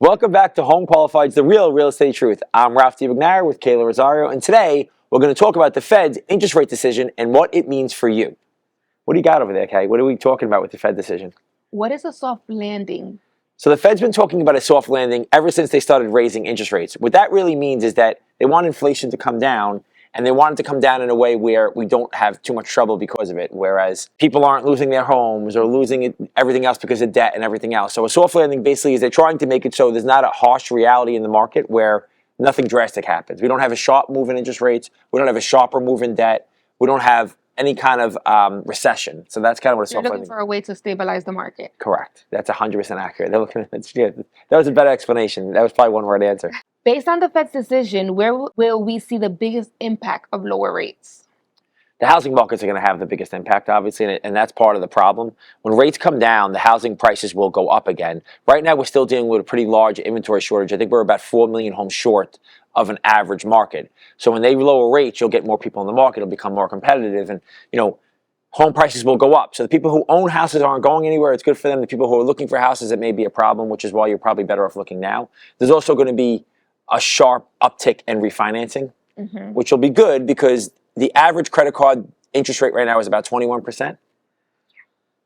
Welcome back to Home Qualified's The Real Estate Truth. I'm Ralph D. McNair with Kayla Rosario, and today we're going to talk about the Fed's interest rate decision and what it means for you. What do you got over there, Kay? What are we talking about with the Fed decision? What is a soft landing? So the Fed's been talking about a soft landing ever since they started raising interest rates. What that really means is that they want inflation to come down, and they want it to come down in a way where we don't have too much trouble because of it, whereas people aren't losing their homes or losing everything else because of debt and everything else. So a soft landing basically is they're trying to make it so there's not a harsh reality in the market where nothing drastic happens. We don't have a sharp move in interest rates. We don't have a sharper move in debt. We don't have any kind of recession. So that's kind of what a You're soft looking landing. for a way to stabilize the market. Correct. That's 100% accurate. They're looking at, that was a better explanation. That was probably one word answer. Based on the Fed's decision, where will we see the biggest impact of lower rates? The housing markets are going to have the biggest impact, obviously, and that's part of the problem. When rates come down, the housing prices will go up again. Right now, we're still dealing with a pretty large inventory shortage. I think we're about 4 million homes short of an average market. So when they lower rates, you'll get more people in the market. It'll become more competitive, and home prices will go up. So the people who own houses aren't going anywhere. It's good for them. The people who are looking for houses, it may be a problem, which is why you're probably better off looking now. There's also going to be a sharp uptick in refinancing, which will be good because the average credit card interest rate right now is about 21%.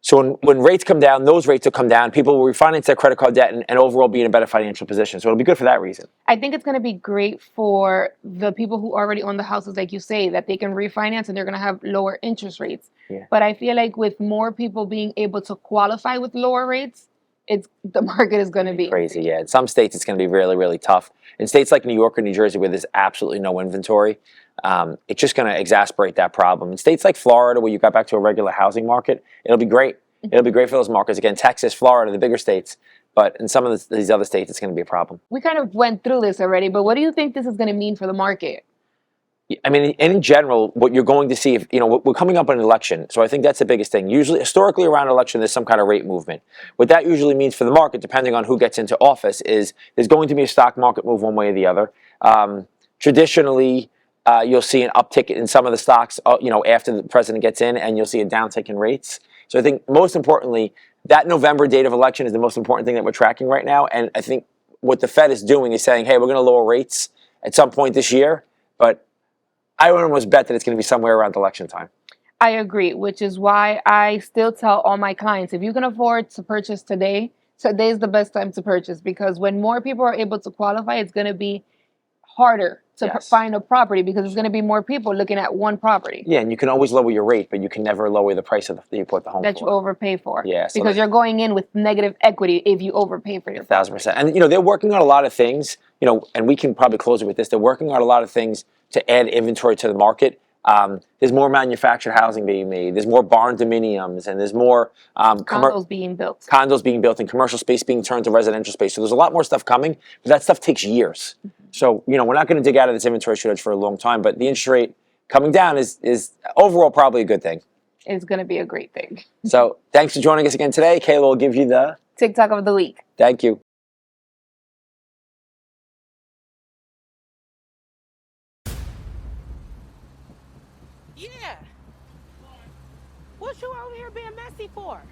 So when rates come down, those rates will come down. People will refinance their credit card debt and overall be in a better financial position. So it'll be good for that reason. I think it's going to be great for the people who already own the houses, like you say, that they can refinance and they're going to have lower interest rates. Yeah. But I feel like with more people being able to qualify with lower rates, the market is going to be Crazy. Yeah. In some states, it's going to be really, really tough. In states like New York or New Jersey, where there's absolutely no inventory, it's just going to exacerbate that problem. In states like Florida, where you got back to a regular housing market, it'll be great. It'll be great for those markets. Again, Texas, Florida, the bigger states. But in some of these other states, it's going to be a problem. We kind of went through this already, but what do you think this is going to mean for the market? I mean, in general, what you're going to see, we're coming up on an election, so I think that's the biggest thing. Usually, historically, around an election, there's some kind of rate movement. What that usually means for the market, depending on who gets into office, is there's going to be a stock market move one way or the other. Traditionally, you'll see an uptick in some of the stocks, after the president gets in, and you'll see a downtick in rates. So I think most importantly, that November date of election is the most important thing that we're tracking right now. And I think what the Fed is doing is saying, hey, we're going to lower rates at some point this year, but I would almost bet that it's going to be somewhere around election time. I agree, which is why I still tell all my clients, if you can afford to purchase today, today is the best time to purchase, because when more people are able to qualify, it's going to be harder to find a property because there's going to be more people looking at one property. Yeah, and you can always lower your rate, but you can never lower the price that you put the home that for. You overpay for. Yeah, so because you're going in with negative equity if you overpay for your 1,000%. And they're working on a lot of things, and we can probably close it with this. They're working on a lot of things to add inventory to the market. There's more manufactured housing being made. There's more barn dominiums, and there's more condos being built. Condos being built and commercial space being turned to residential space. So there's a lot more stuff coming, but that stuff takes years. So, we're not going to dig out of this inventory shortage for a long time, but the interest rate coming down is overall probably a good thing. It's going to be a great thing. So thanks for joining us again today. Kayla will give you the TikTok of the week. Thank you. Yeah. What you over here being messy for?